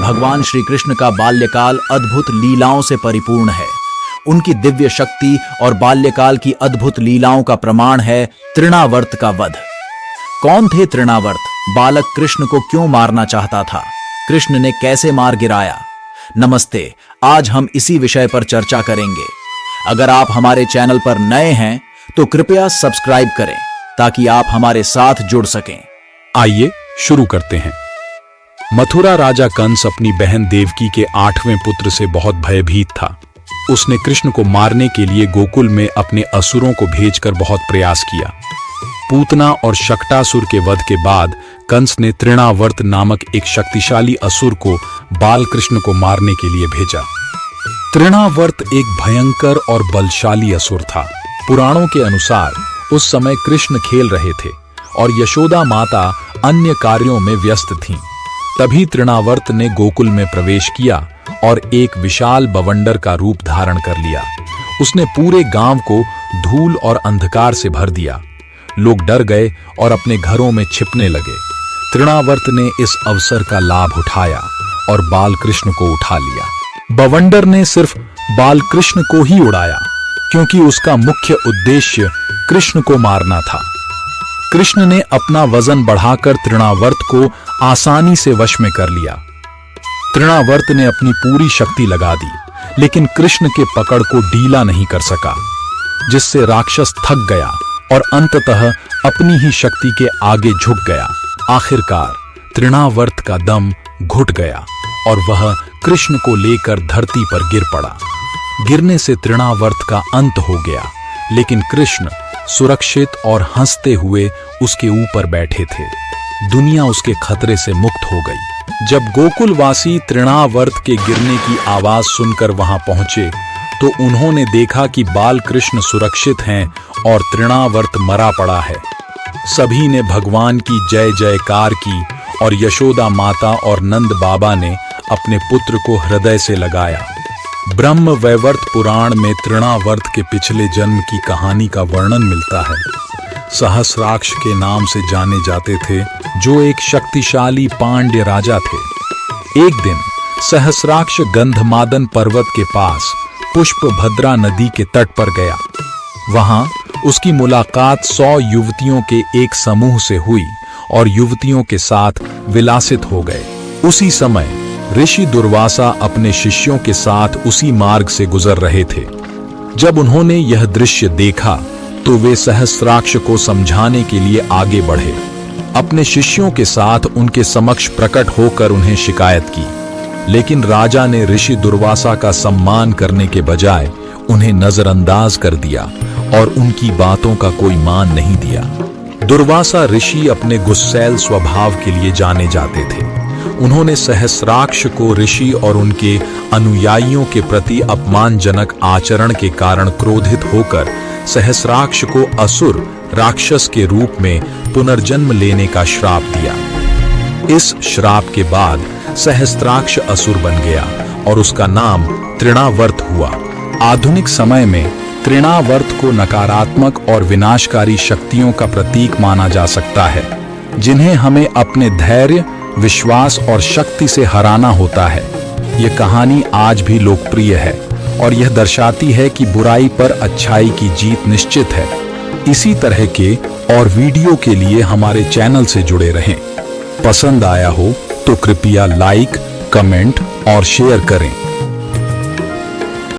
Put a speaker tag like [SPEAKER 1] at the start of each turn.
[SPEAKER 1] भगवान श्री कृष्ण का बाल्यकाल अद्भुत लीलाओं से परिपूर्ण है। उनकी दिव्य शक्ति और बाल्यकाल की अद्भुत लीलाओं का प्रमाण है तृणावर्त का वध। कौन थे तृणावर्त? बालक कृष्ण को क्यों मारना चाहता था? कृष्ण ने कैसे मार गिराया? नमस्ते, आज हम इसी विषय पर चर्चा करेंगे। अगर आप हमारे चैनल पर नए हैं तो कृपया सब्सक्राइब करें ताकि आप हमारे साथ जुड़ सकें।
[SPEAKER 2] आइए शुरू करते हैं। मथुरा राजा कंस अपनी बहन देवकी के 8वें पुत्र से बहुत भयभीत था। उसने कृष्ण को मारने के लिए गोकुल में अपने असुरों को भेजकर बहुत प्रयास किया। पूतना और शक्टासुर के वध के बाद कंस ने तृणावर्त नामक एक शक्तिशाली असुर को बालकृष्ण को मारने के लिए भेजा। तृणावर्त एक भयंकर और बलशाली असुर था। पुराणों के अनुसार उस समय कृष्ण खेल रहे थे और यशोदा माता अन्य कार्यों में व्यस्त थीं। तभी तृणावर्त ने गोकुल में प्रवेश किया और एक विशाल बवंडर का रूप धारण कर लिया। उसने पूरे गांव को धूल और अंधकार से भर दिया। लोग डर गए और अपने घरों में छिपने लगे। तृणावर्त ने इस अवसर का लाभ उठाया और बालकृष्ण को उठा लिया। बवंडर ने सिर्फ बालकृष्ण को ही उड़ाया क्योंकि उसका मुख्य उद्देश्य कृष्ण को मारना था। कृष्ण ने अपना वजन बढ़ाकर तृणावर्त को आसानी से वश में कर लिया। तृणावर्त ने अपनी पूरी शक्ति लगा दी, लेकिन कृष्ण के पकड़ को ढीला नहीं कर सका, जिससे राक्षस थक गया और अंततः अपनी ही शक्ति के आगे झुक गया। आखिरकार तृणावर्त का दम घुट गया और वह कृष्ण को लेकर धरती पर गिर पड़ा। गिरने से तृणावर्त का अंत हो गया, लेकिन कृष्ण सुरक्षित और हंसते हुए उसके ऊपर बैठे थे। दुनिया उसके खतरे से मुक्त हो गई। जब गोकुलवासी तृणावर्त के गिरने की आवाज सुनकर वहां पहुंचे तो उन्होंने देखा कि बालकृष्ण सुरक्षित हैं और तृणावर्त मरा पड़ा है। सभी ने भगवान की जय जयकार की और यशोदा माता और नंद बाबा ने अपने पुत्र को हृदय से लगाया। ब्रह्म वैवर्त पुराण में तृणावर्त के पिछले जन्म की कहानी का वर्णन मिलता है। सहस्राक्ष के नाम से जाने जाते थे, जो एक शक्तिशाली पांड्य राजा थे। एक दिन सहस्राक्ष गंधमादन पर्वत के पास पुष्पभद्रा नदी के तट पर गया। वहां उसकी मुलाकात 100 युवतियों के एक समूह से हुई और युवतियों के साथ विलासित हो गए। उसी समय ऋषि दुर्वासा अपने शिष्यों के साथ उसी मार्ग से गुजर रहे थे। जब उन्होंने यह दृश्य देखा तो वे सहस्राक्ष को समझाने के लिए आगे बढ़े। अपने शिष्यों के साथ उनके समक्ष प्रकट होकर उन्हें शिकायत की, लेकिन राजा ने ऋषि दुर्वासा का सम्मान करने के बजाय उन्हें नजरअंदाज कर दिया और उनकी बातों का कोई मान नहीं दिया। दुर्वासा ऋषि अपने गुस्सैल स्वभाव के लिए जाने जाते थे। उन्होंने सहस्राक्ष को ऋषि और उनके अनुयायियों के प्रति अपमानजनक आचरण के कारण क्रोधित होकर सहस्राक्ष को असुर राक्षस के रूप में पुनर्जन्म लेने का श्राप दिया। इस श्राप के बाद सहस्राक्ष असुर बन गया और उसका नाम तृणावर्त हुआ। आधुनिक समय में तृणावर्त को नकारात्मक और विनाशकारी शक्तियों का प्रतीक माना जा सकता है, जिन्हें हमें अपने धैर्य, विश्वास और शक्ति से हराना होता है। यह कहानी आज भी लोकप्रिय है और यह दर्शाती है कि बुराई पर अच्छाई की जीत निश्चित है। इसी तरह के और वीडियो के लिए हमारे चैनल से जुड़े रहें। पसंद आया हो तो कृपया लाइक, कमेंट और शेयर करें।